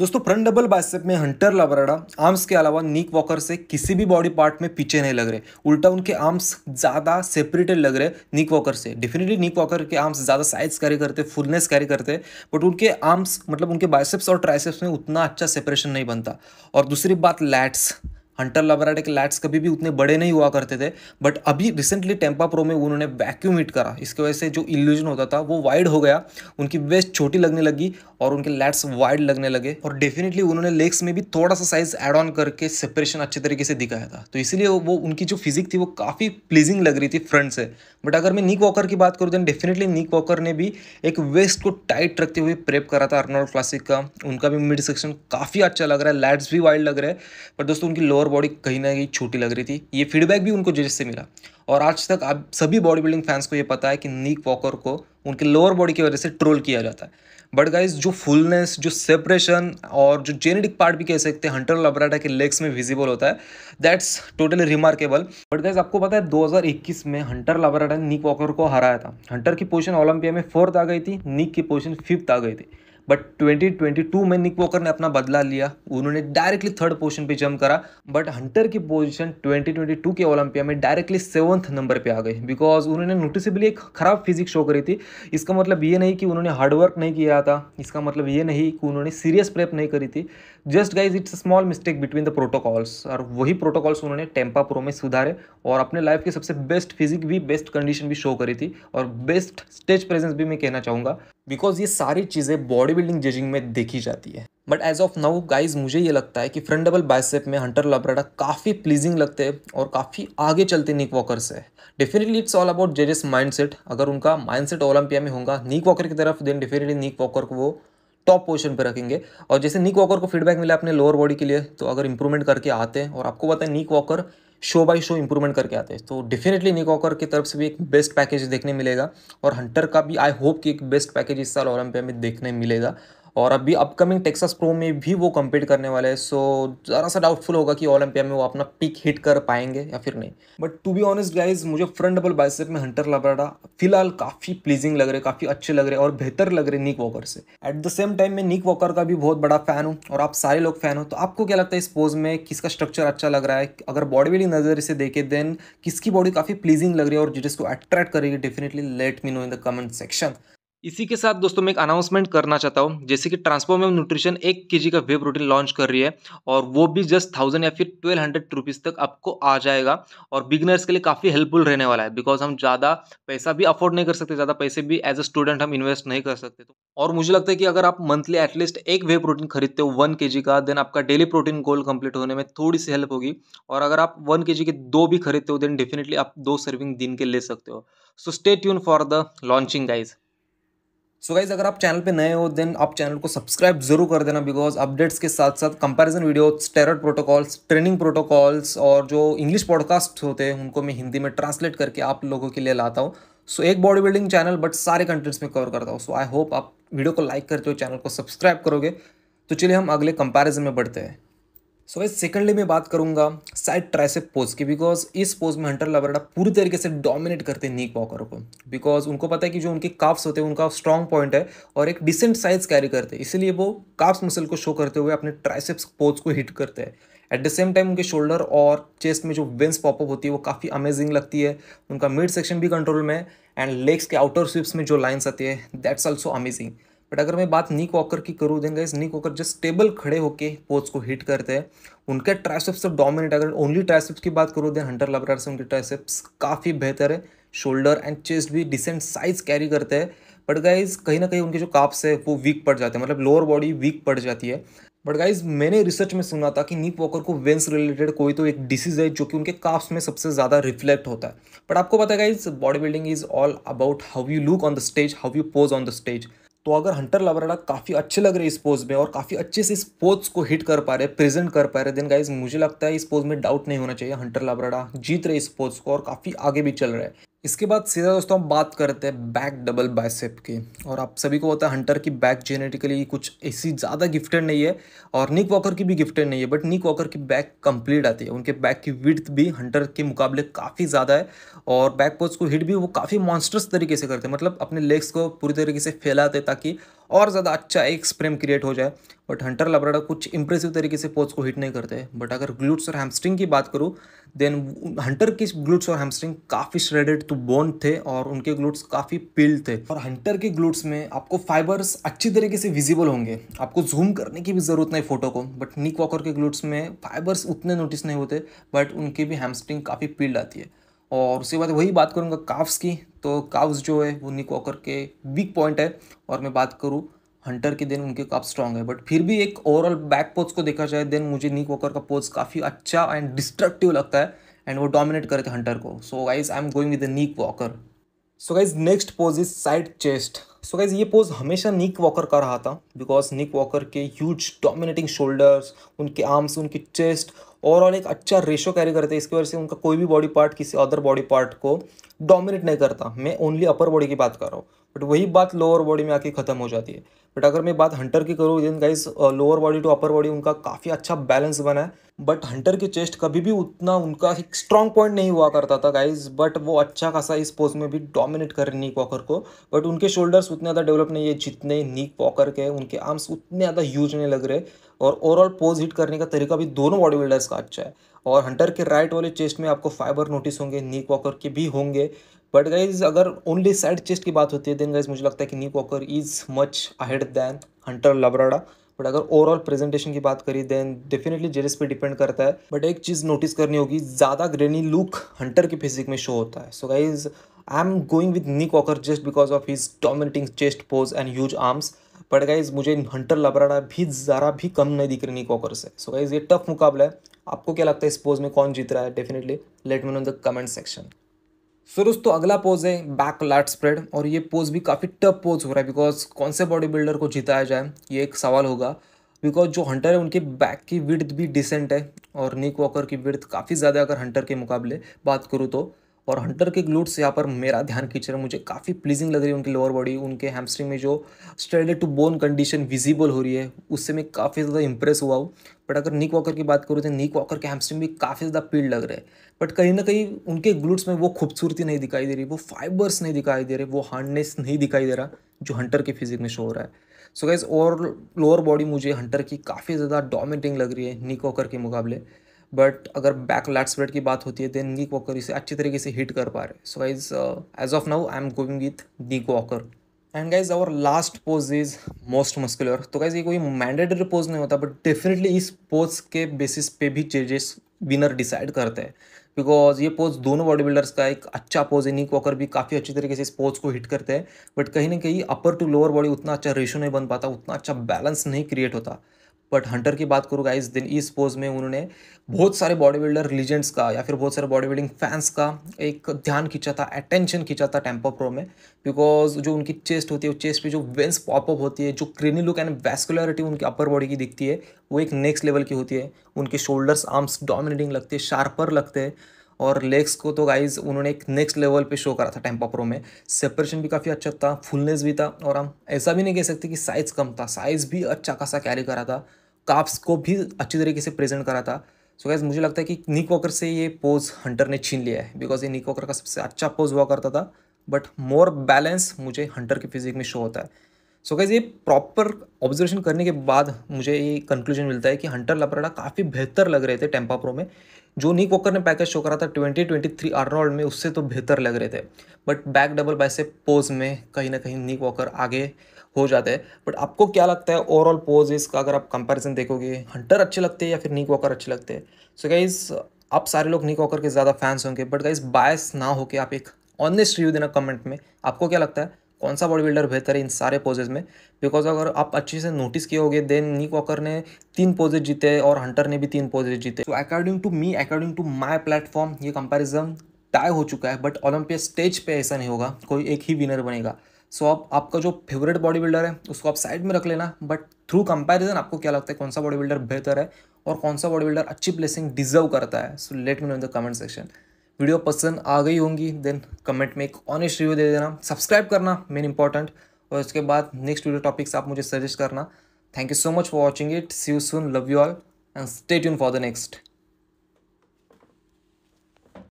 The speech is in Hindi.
दोस्तों फ्रंट डबल बाइसेप में हंटर लाब्राडा आर्म्स के अलावा निक वॉकर से किसी भी बॉडी पार्ट में पीछे नहीं लग रहे। उल्टा उनके आर्म्स ज़्यादा सेपरेटेड लग रहे निक वॉकर से। डेफिनेटली निक वॉकर के आर्म्स ज़्यादा साइज कैरी करते, फुलनेस कैरी करते, बट उनके आर्म्स मतलब उनके बाइसेप्स और ट्राइसेप्स में उतना अच्छा सेपरेशन नहीं बनता। और दूसरी बात लैट्स, हंटर लाब्राडा के लैट्स कभी भी उतने बड़े नहीं हुआ करते थे, बट अभी रिसेंटली टेम्पा प्रो में उन्होंने वैक्यूम हिट करा। इसकी वजह से जो इल्यूजन होता था वो वाइड हो गया, उनकी वेस्ट छोटी लगने लगी और उनके लैट्स वाइड लगने लगे। और डेफिनेटली उन्होंने लेग्स में भी थोड़ा सा साइज ऐड ऑन करके सेपरेशन अच्छे तरीके से दिखाया था, तो इसीलिए वो उनकी जो फिजिक थी वो काफ़ी प्लीजिंग लग रही थी फ्रंट से। बट अगर मैं निक वॉकर की बात करूँ देन डेफिनेटली निक वॉकर ने भी एक वेस्ट को टाइट रखते हुए प्रेप करा था अर्नोल्ड क्लासिक का। उनका भी मिड सेक्शन काफ़ी अच्छा लग रहा है, लैट्स भी वाइड लग रहे हैं, पर दोस्तों उनकी लोअर बॉडी कहीं ना कहीं छोटी लग रही थी। ये फीडबैक भी उनको जजेस से मिला और आज तक आप सभी बॉडी बिल्डिंग फैंस को ये पता है कि निक वॉकर को उनके लोअर बॉडी की वजह से ट्रोल किया जाता है। बट गाइज जो फुलनेस, जो सेपरेशन और जो जेनेटिक पार्ट भी कह सकते हैं हंटर लाब्राडा के लेग्स में विजिबल होता है, that's totally remarkable. But guys आपको पता है 2021 में हंटर लाब्राडा ने निक वॉकर को हराया था। हंटर की पोजीशन ओलंपिया में 4th आ गई थी, निक की पोजीशन 5th आ गई थी। बट 2022 में निक वॉकर ने अपना बदला लिया, उन्होंने डायरेक्टली 3rd पोजीशन पे जंप करा। बट हंटर की पोजीशन 2022 के ओलंपिया में डायरेक्टली 7th नंबर पे आ गई, बिकॉज उन्होंने नोटिसेबली एक खराब फिजिक शो करी थी। इसका मतलब ये नहीं कि उन्होंने हार्डवर्क नहीं किया था, इसका मतलब ये नहीं कि उन्होंने सीरियस प्रेप नहीं करी थी। Just guys it's a small mistake between the protocols, और वही प्रोटोकॉल्स उन्होंने टेम्पा प्रो में सुधारे और अपने लाइफ की सबसे बेस्ट फिजिक भी, बेस्ट कंडीशन भी शो करी थी और बेस्ट स्टेज प्रेजेंस भी मैं कहना चाहूँगा, बिकॉज ये सारी चीज़ें बॉडी बिल्डिंग जजिंग में देखी जाती है। But as of now guys मुझे ये लगता है कि फ्रंट डबल बाइसेप में हंटर लाब्राडा काफ़ी प्लीजिंग लगते हैं और काफ़ी आगे चलते निक वॉकर से। डेफिनेटली इट्स ऑल अबाउट जजेस माइंडसेट। अगर उनका माइंडसेट ओलंपिया में होगा निक वॉकर की तरफ, देन डेफिनेटली निक वॉकर को वो टॉप पोजीशन पे रखेंगे। और जैसे निक वॉकर को फीडबैक मिला अपने लोअर बॉडी के लिए, तो अगर इंप्रूवमेंट करके आते हैं और आपको पता है Nick Walker show by show improvement करके आते हैं, तो डेफिनेटली निक वॉकर की तरफ से भी एक बेस्ट पैकेज देखने मिलेगा। और हंटर का भी आई होप कि एक बेस्ट पैकेज इस साल ओलंपिया में देखने मिलेगा। और अभी अपकमिंग टेक्सास प्रो में भी वो कम्पीट करने वाले हैं, सो ज़रा सा डाउटफुल होगा कि ओलंपिया में वो अपना पीक हिट कर पाएंगे या फिर नहीं। But to be honest guys मुझे फ्रंट डबल बाइसेप में हंटर लाब्राडा फिलहाल काफ़ी प्लीजिंग लग रहे, काफ़ी अच्छे लग रहे और बेहतर लग रहे निक वॉकर से। एट द सेम टाइम मैं निक वॉकर का भी बहुत बड़ा फैन हूँ और आप सारे लोग फैन हो, तो आपको क्या लगता है इस पोज में किसका स्ट्रक्चर अच्छा लग रहा है? अगर बॉडी बिल्डिंग नज़र से देखे देन किसकी बॉडी काफ़ी प्लीजिंग लग रही है और जिसको अट्रैक्ट करेगी? Definitely let me know in the comment section. इसी के साथ दोस्तों मैं एक अनाउंसमेंट करना चाहता हूँ, जैसे कि ट्रांसफॉर्मेटिव न्यूट्रिशन 1 केजी का वे प्रोटीन लॉन्च कर रही है और वो भी जस्ट 1000 या फिर 1200 रुपीज़ तक आपको आ जाएगा। और बिगनर्स के लिए काफ़ी हेल्पफुल रहने वाला है, बिकॉज हम ज़्यादा पैसा भी अफोर्ड नहीं कर सकते, ज़्यादा पैसे भी एज अ स्टूडेंट हम इन्वेस्ट नहीं कर सकते। तो और मुझे लगता है कि अगर आप मंथली एटलीस्ट एक वे प्रोटीन खरीदते हो 1 केजी का, देन आपका डेली प्रोटीन गोल कंप्लीट होने में थोड़ी सी हेल्प होगी। और अगर आप 1 केजी के 2 भी खरीदते हो देन डेफिनेटली आप 2 सर्विंग दिन के ले सकते हो। So stay tune for the launching guys. So guys अगर आप चैनल पे नए हो देन आप चैनल को सब्सक्राइब जरूर कर देना, बिकॉज अपडेट्स के साथ साथ comparison video, steroid protocols, training protocols और जो इंग्लिश पॉडकास्ट होते हैं उनको मैं हिंदी में ट्रांसलेट करके आप लोगों के लिए लाता हूँ। सो एक बॉडी बिल्डिंग चैनल बट सारे कंटेंट्स में कवर करता हूँ। सो आई होप आप वीडियो को लाइक करते हो, चैनल को सब्सक्राइब करोगे। तो चलिए हम अगले कंपैरिजन में बढ़ते हैं। सो गाइस सेकंडली मैं बात करूंगा साइड ट्राइसेप पोज की, बिकॉज इस पोज में हंटर लाब्राडा पूरी तरीके से डोमिनेट करते हैं निक वॉकर को, बिकॉज उनको पता है कि जो उनके काफ्स होते हैं उनका स्ट्रॉन्ग पॉइंट है और एक डिसेंट साइज कैरी करते हैं, इसीलिए वो काफ्स मसल को शो करते हुए अपने ट्राइसेप्स पोज को हिट करते हैं। एट द सेम टाइम उनके शोल्डर और चेस्ट में जो वेंस पॉपअप होती है वो काफ़ी अमेजिंग लगती है। उनका मिड सेक्शन भी कंट्रोल में है एंड लेग्स के आउटर स्विप्स में जो लाइन्स आती है दैट्स ऑल्सो अमेजिंग। बट अगर मैं बात निक वॉकर की करूँ देन गाइस निक वॉकर जस्ट स्टेबल खड़े होके पोज को हिट करते हैं। उनके ट्राइसेप्स तो डोमिनेट, अगर ओनली ट्राइसेप्स की बात करूँ देन हंटर लाब्राडा से उनके ट्राइसेप्स काफ़ी बेहतर है। शोल्डर एंड चेस्ट भी डिसेंट साइज कैरी करते हैं। बट गाइज कहीं ना कहीं उनके जो काप्स है वो वीक पड़ जाते हैं, मतलब लोअर बॉडी वीक पड़ जाती है। बट गाइज मैंने रिसर्च में सुना था कि निक वॉकर को वेंस रिलेटेड कोई तो एक डिसीज है जो कि उनके काफ्स में सबसे ज़्यादा रिफ्लेक्ट होता है। बट आपको पता है guys body building is all about how you look on the stage, how you pose on the stage. तो अगर हंटर लाब्राडा काफ़ी अच्छे लग रहे इस पोज में और काफ़ी अच्छे से इस पोज को हिट कर पा रहे, प्रेजेंट कर पा रहे, देन गाइज मुझे लगता है इस पोज में डाउट नहीं होना चाहिए, हंटर लाब्राडा जीत रहे इस पोज को और काफ़ी आगे भी चल रहे हैं। इसके बाद सीधा दोस्तों हम बात करते हैं बैक डबल बाइसेप की। और आप सभी को पता है हंटर की बैक जेनेटिकली कुछ ऐसी ज़्यादा गिफ्टेड नहीं है और निक वॉकर की भी गिफ्टेड नहीं है, बट निक वॉकर की बैक कंप्लीट आती है। उनके बैक की विड्थ भी हंटर के मुकाबले काफ़ी ज़्यादा है और बैक पोज को हिट भी वो काफ़ी मॉन्स्टर्स तरीके से करते हैं, मतलब अपने लेग्स को पूरी तरीके से फैलाते ताकि और ज़्यादा अच्छा एक फ्रेम क्रिएट हो जाए। बट हंटर लैब्राडोर कुछ इंप्रेसिव तरीके से पोज को हिट नहीं करते। बट अगर ग्लूट्स और हैमस्ट्रिंग की बात करूँ, देन हंटर की ग्लूट्स और हैमस्ट्रिंग काफ़ी श्रेडेड टू बोन थे और उनके ग्लूट्स काफ़ी पिल्ड थे। और हंटर के ग्लूट्स में आपको फाइबर्स अच्छी तरीके से विजिबल होंगे, आपको जूम करने की भी ज़रूरत नहीं फोटो को। बट निक वॉकर के ग्लूट्स में फाइबर्स उतने नोटिस नहीं होते, बट उनकी भी हैमस्ट्रिंग काफ़ी पिल्ड आती है। और उसके बाद वही बात करूँगा काफ्स की, तो काफ्स जो है वो निक वॉकर के वीक पॉइंट है। और मैं बात करूँ हंटर के, देन उनके काफ स्ट्रॉन्ग है। बट फिर भी एक ओवरऑल बैक पोज को देखा जाए, देन मुझे निक वॉकर का पोज काफ़ी अच्छा एंड डिस्ट्रक्टिव लगता है एंड वो डोमिनेट करे थे हंटर को। So guys I am going with the Nick Walker. So guys next pose is side chest. So guys ये पोज हमेशा निक वॉकर का रहा था, बिकॉज निक वॉकर के ह्यूज डोमिनेटिंग शोल्डर्स, उनके आर्म्स, उनकी चेस्ट ओवरऑल एक अच्छा रेशो कैरी करते हैं। इसकी वजह से उनका कोई भी बॉडी पार्ट किसी अदर बॉडी पार्ट को डोमिनेट नहीं करता। मैं ओनली अपर बॉडी की बात कर रहा हूँ, बट वही बात लोअर बॉडी में आके ख़त्म हो जाती है। बट अगर मैं बात हंटर की करूँ, then guys lower body to upper body उनका काफ़ी अच्छा बैलेंस बना है। बट हंटर की चेस्ट कभी भी उतना उनका एक स्ट्रॉन्ग पॉइंट नहीं हुआ करता था गाइज, बट वो अच्छा खासा इस पोज में भी डोमिनेट कर रहे निक वॉकर को। बट उनके शोल्डर्स उतने ज़्यादा डेवलप नहीं है जितने निक वॉकर के, उनके आर्म्स उतने ज़्यादा ह्यूज नहीं लग रहे। और ओवरऑल पोज हिट करने का तरीका भी दोनों बॉडी बिल्डर्स का अच्छा है। और हंटर के राइट वाले चेस्ट में आपको फाइबर नोटिस होंगे, निक वॉकर के भी होंगे। बट गाइज अगर ओनली साइड चेस्ट की बात होती है, देन गाइज मुझे लगता है कि Nick Walker is much ahead than Hunter Labrador. But अगर ओवरऑल प्रेजेंटेशन की बात करी, देन डेफिनेटली जेरस पे डिपेंड करता है। बट एक चीज़ नोटिस करनी होगी, ज़्यादा ग्रेनी लुक हंटर के फिजिक में शो होता है। So guys I am going with Nick Walker just because of his dominating chest pose and huge arms. But guys मुझे हंटर लैब्राडोर भी ज़रा भी कम नहीं दिख रही निक वॉकर से। सो गाइज ये टफ मुकाबला है। आपको क्या लगता है इस पोज में कौन जीत रहा है? Definitely let me know in the comment section. So दोस्तों अगला पोज है बैक लैट स्प्रेड। और ये पोज भी काफ़ी टफ पोज हो रहा है, बिकॉज कौन से बॉडी बिल्डर को जिताया जाए ये एक सवाल होगा। बिकॉज जो हंटर है उनके बैक की विड्थ भी डिसेंट है और निक वॉकर की विड्थ काफ़ी ज़्यादा अगर हंटर के मुकाबले बात करूँ तो। और हंटर के ग्लूट्स यहाँ पर मेरा ध्यान खींच रहे हैं, मुझे काफ़ी प्लीजिंग लग रही है उनकी लोअर बॉडी। उनके हैमस्ट्रिंग में जो स्ट्रेडेड टू बोन कंडीशन विजिबल हो रही है, उससे मैं काफ़ी ज़्यादा इंप्रेस हुआ हूँ। बट अगर निक वॉकर की बात करूँ तो निक वॉकर के हैमस्ट्रिंग भी काफ़ी ज़्यादा पील्ड लग रहे हैं। बट कहीं ना कहीं उनके ग्लूट्स में वो खूबसूरती नहीं दिखाई दे रही, वो फाइबर्स नहीं दिखाई दे रहे, वो हार्डनेस नहीं दिखाई दे रहा जो हंटर के फिजिक में शो हो रहा है। सो गाइज और लोअर बॉडी मुझे हंटर की काफ़ी ज़्यादा डोमिनेटिंग लग रही है निक वॉकर के मुकाबले। बट अगर बैक लैट स्प्रेड की बात होती है, देन निक वॉकर इसे अच्छी तरीके से हिट कर पा रहे। So guys as of now I am going with Nick Walker. And guys our last pose is most muscular. तो गाइज ये कोई मैंडेटरी पोज नहीं होता, बट डेफिनेटली इस पोज के बेसिस पे भी जजेस विनर डिसाइड करते हैं। बिकॉज ये पोज दोनों बॉडी बिल्डर्स का एक अच्छा पोज है। निक वॉकर भी काफ़ी अच्छी तरीके से इस पोज को हिट करते हैं, बट कहीं ना कहीं अपर टू लोअर बॉडी उतना अच्छा रेशो नहीं बन पाता, उतना अच्छा बैलेंस नहीं क्रिएट होता। बट हंटर की बात करूँ गाइस, दिन इस पोज में उन्होंने बहुत सारे बॉडी बिल्डर लीजेंड्स का या फिर बहुत सारे बॉडी बिल्डिंग फैंस का एक ध्यान खींचा था, अटेंशन खींचा था टेम्पो प्रो में। बिकॉज जो उनकी चेस्ट होती है, चेस्ट पे जो वेंस पॉपअप होती है, जो क्रीनी लुक एंड वैस्कुलरिटी उनकी अपर बॉडी की दिखती है, वो एक नेक्स्ट लेवल की होती है। उनके शोल्डर्स आर्म्स डोमिनेटिंग लगते हैं, शार्पर लगते हैं। और लेग्स को तो गाइज उन्होंने एक नेक्स्ट लेवल पे शो करा था टेम्पो प्रो में। सेपरेशन भी काफ़ी अच्छा था, फुलनेस भी था, और हम ऐसा भी नहीं कह सकते कि साइज़ कम था, साइज़ भी अच्छा खासा कैरी करा था, काफ्स को भी अच्छी तरीके से प्रेजेंट करा था। सो गाइज मुझे लगता है कि निक वॉकर से ये पोज हंटर ने छीन लिया है, बिकॉज ये निक वॉकर का सबसे अच्छा पोज हुआ करता था, बट मोर बैलेंस मुझे हंटर के फिजिक में शो होता है। सो गाइज ये प्रॉपर ऑब्जर्वेशन करने के बाद मुझे ये कंक्लूजन मिलता है कि हंटर लैब्राडोर काफ़ी बेहतर लग रहे थे टेम्पा प्रो में। जो निक वॉकर ने पैकेज शो करा था 2023 आर्नोल्ड में, उससे तो बेहतर लग रहे थे। But back double bicep pose में कहीं ना कहीं निक वॉकर आगे हो जाते हैं। बट आपको क्या लगता है ओवरऑल पोजेस का अगर आप कंपैरिजन देखोगे, हंटर अच्छे लगते हैं या फिर निक वॉकर अच्छे लगते हैं? सो गाइज आप सारे लोग निक वॉकर के ज़्यादा फैंस होंगे, बट गाइज बायस ना होकर आप एक ऑनेस्ट रिव्यू देना कमेंट में। आपको क्या लगता है कौन सा बॉडी बिल्डर बेहतर है इन सारे पोजेज में? बिकॉज अगर आप अच्छे से नोटिस किए होगे, देन निक वॉकर ने 3 पोजेज जीते और हंटर ने भी 3 पोजेज जीते। तो according to me, according to my platform, ये कंपैरिजन टाई हो चुका है। बट ओलंपिया स्टेज पे ऐसा नहीं होगा, कोई एक ही विनर बनेगा। सो आप आपका जो फेवरेट बॉडी बिल्डर है उसको आप साइड में रख लेना, बट थ्रू कंपैरिजन आपको क्या लगता है कौन सा बॉडी बिल्डर बेहतर है और कौन सा बॉडी बिल्डर अच्छी प्लेसिंग डिजर्व करता है? So let me know in the comment section. Video पसंद आ गई होंगी, देन कमेंट में एक ऑनेस्ट रिव्यू दे देना, सब्सक्राइब करना मेन इंपॉर्टेंट, और उसके बाद नेक्स्ट वीडियो टॉपिक्स आप मुझे सजेस्ट करना। Thank you so much for watching it, see you soon, love you all and stay tune for the next.